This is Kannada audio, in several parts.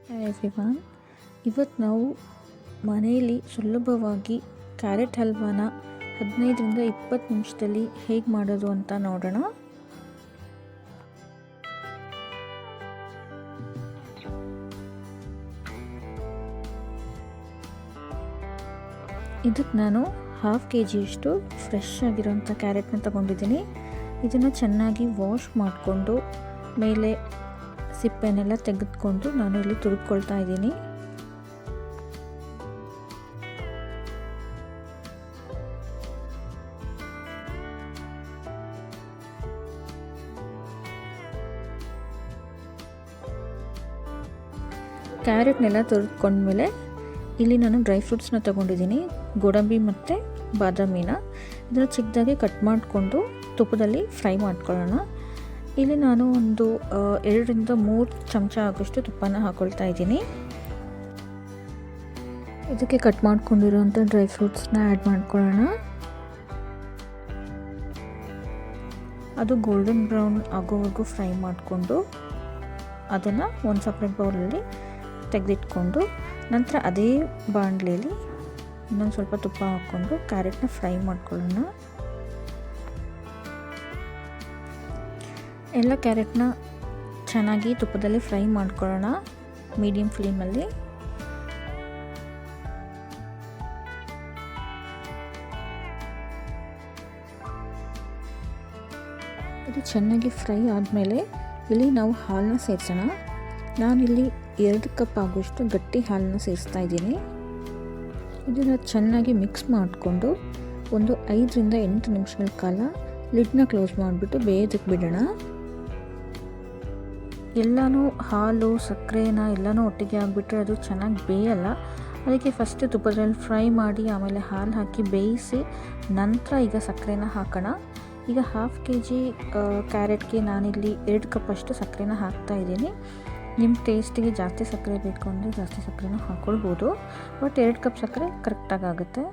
Hi everyone. ಇವತ್ತು ನಾವು ಮನೆಯಲ್ಲಿ ಸುಲಭವಾಗಿ ಕ್ಯಾರೆಟ್ ಹಲ್ವಾನ 15ರಿಂದ 20 ನಿಮಿಷದಲ್ಲಿ ಹೇಗೆ ಮಾಡೋದು ಅಂತ ನೋಡೋಣ. ಇದಕ್ಕೆ ನಾನು 1/2 kg ಫ್ರೆಶ್ ಆಗಿರೋಂಥ ಕ್ಯಾರೆಟ್ನ ತಗೊಂಡಿದ್ದೀನಿ. ಇದನ್ನು ಚೆನ್ನಾಗಿ ವಾಶ್ ಮಾಡಿಕೊಂಡು ಮೇಲೆ ಸಿಪ್ಪೆನೆಲ್ಲ ತೆಗೆದುಕೊಂಡು ನಾನು ಇಲ್ಲಿ ತುರಿದ್ಕೊಳ್ತಾ ಇದ್ದೀನಿ. ಕ್ಯಾರೆಟ್ನೆಲ್ಲ ತುರಿದ್ಕೊಂಡ್ಮೇಲೆ ಇಲ್ಲಿ ನಾನು ಡ್ರೈ ಫ್ರೂಟ್ಸ್ನ ತೊಗೊಂಡಿದ್ದೀನಿ, ಗೋಡಂಬಿ ಮತ್ತು ಬಾದಾಮಿನ. ಇದನ್ನು ಚಿಕ್ಕದಾಗಿ ಕಟ್ ಮಾಡಿಕೊಂಡು ತುಪ್ಪದಲ್ಲಿ ಫ್ರೈ ಮಾಡ್ಕೊಳ್ಳೋಣ. ಇಲ್ಲಿ ನಾನು ಒಂದು 2ರಿಂದ 3 ಚಮಚ ಆಗೋಷ್ಟು ತುಪ್ಪನ ಹಾಕ್ಕೊಳ್ತಾ ಇದ್ದೀನಿ. ಇದಕ್ಕೆ ಕಟ್ ಮಾಡ್ಕೊಂಡಿರೋಂಥ ಡ್ರೈ ಫ್ರೂಟ್ಸ್ನ ಆ್ಯಡ್ ಮಾಡ್ಕೊಳ್ಳೋಣ. ಅದು ಗೋಲ್ಡನ್ ಬ್ರೌನ್ ಆಗೋವರೆಗೂ ಫ್ರೈ ಮಾಡಿಕೊಂಡು ಅದನ್ನು ಒಂದು ಸಪ್ರೇಟ್ ಬೌಲಲ್ಲಿ ತೆಗೆದಿಟ್ಕೊಂಡು ನಂತರ ಅದೇ ಬಾಣಲೆಯಲ್ಲಿ ಇನ್ನೊಂದು ಸ್ವಲ್ಪ ತುಪ್ಪ ಹಾಕ್ಕೊಂಡು ಕ್ಯಾರೆಟ್ನ ಫ್ರೈ ಮಾಡ್ಕೊಳ್ಳೋಣ. ಎಲ್ಲ ಕ್ಯಾರೆಟ್ನ ಚೆನ್ನಾಗಿ ತುಪ್ಪದಲ್ಲಿ ಫ್ರೈ ಮಾಡ್ಕೊಳ್ಳೋಣ ಮೀಡಿಯಮ್ ಫ್ಲೇಮಲ್ಲಿ. ಇದು ಚೆನ್ನಾಗಿ ಫ್ರೈ ಆದಮೇಲೆ ಇಲ್ಲಿ ನಾವು ಹಾಲನ್ನ ಸೇರಿಸೋಣ. ನಾನಿಲ್ಲಿ 2 ಕಪ್ ಆಗೋಷ್ಟು ಗಟ್ಟಿ ಹಾಲನ್ನ ಸೇರಿಸ್ತಾ ಇದ್ದೀನಿ. ಇದನ್ನು ಚೆನ್ನಾಗಿ ಮಿಕ್ಸ್ ಮಾಡಿಕೊಂಡು ಒಂದು 5ರಿಂದ 8 ನಿಮಿಷಗಳ ಕಾಲ ಲಿಡ್ನ ಕ್ಲೋಸ್ ಮಾಡಿಬಿಟ್ಟು ಬೇಯೋದಕ್ಕೆ ಬಿಡೋಣ. ಎಲ್ಲನೂ ಹಾಲು ಸಕ್ಕರೆನ ಎಲ್ಲನೂ ಒಟ್ಟಿಗೆ ಆಗಿಬಿಟ್ರೆ ಅದು ಚೆನ್ನಾಗಿ ಬೇಯಲ್ಲ. ಅದಕ್ಕೆ ಫಸ್ಟ್ ತುಪ್ಪದಲ್ಲಿ ಫ್ರೈ ಮಾಡಿ ಆಮೇಲೆ ಹಾಲು ಹಾಕಿ ಬೇಯಿಸಿ ನಂತರ ಈಗ ಸಕ್ಕರೆನ ಹಾಕೋಣ. ಈಗ 1/2 kg ಕ್ಯಾರೆಟ್ಗೆ ನಾನಿಲ್ಲಿ 2 ಕಪ್ ಅಷ್ಟು ಸಕ್ಕರೆನ ಹಾಕ್ತಾಯಿದ್ದೀನಿ. ನಿಮ್ಮ ಟೇಸ್ಟಿಗೆ ಜಾಸ್ತಿ ಸಕ್ಕರೆ ಬೇಕು ಅಂದರೆ ಜಾಸ್ತಿ ಸಕ್ಕರೆನ ಹಾಕ್ಕೊಳ್ಬೋದು, ಬಟ್ 2 ಕಪ್ ಸಕ್ಕರೆ ಕರೆಕ್ಟಾಗಿ ಆಗುತ್ತೆ.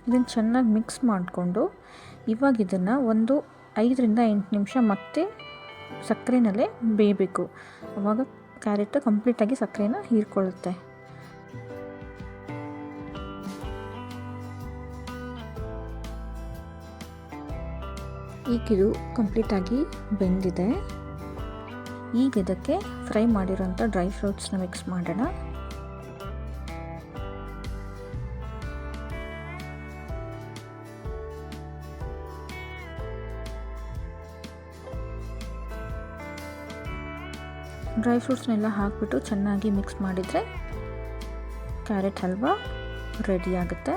ಇದನ್ನು ಚೆನ್ನಾಗಿ ಮಿಕ್ಸ್ ಮಾಡಿಕೊಂಡು ಇವಾಗ ಇದನ್ನು ಒಂದು 5ರಿಂದ 8 ನಿಮಿಷ ಮತ್ತೆ ಸಕ್ಕರೆನಲ್ಲೇ ಬೇಯಬೇಕು. ಆವಾಗ ಕ್ಯಾರೆಟ್ ಕಂಪ್ಲೀಟಾಗಿ ಸಕ್ಕರೆನ ಹೀರ್ಕೊಳ್ಳುತ್ತೆ. ಈಗಿದು ಕಂಪ್ಲೀಟಾಗಿ ಬೆಂದಿದೆ. ಈಗ ಇದಕ್ಕೆ ಫ್ರೈ ಮಾಡಿರೋಂಥ ಡ್ರೈ ಫ್ರೂಟ್ಸ್ನ ಮಿಕ್ಸ್ ಮಾಡೋಣ. ಡ್ರೈ ಫ್ರೂಟ್ಸ್ನೆಲ್ಲ ಹಾಕಿಬಿಟ್ಟು ಚೆನ್ನಾಗಿ ಮಿಕ್ಸ್ ಮಾಡಿದರೆ ಕ್ಯಾರೆಟ್ ಹಲ್ವಾ ರೆಡಿ ಆಗುತ್ತೆ.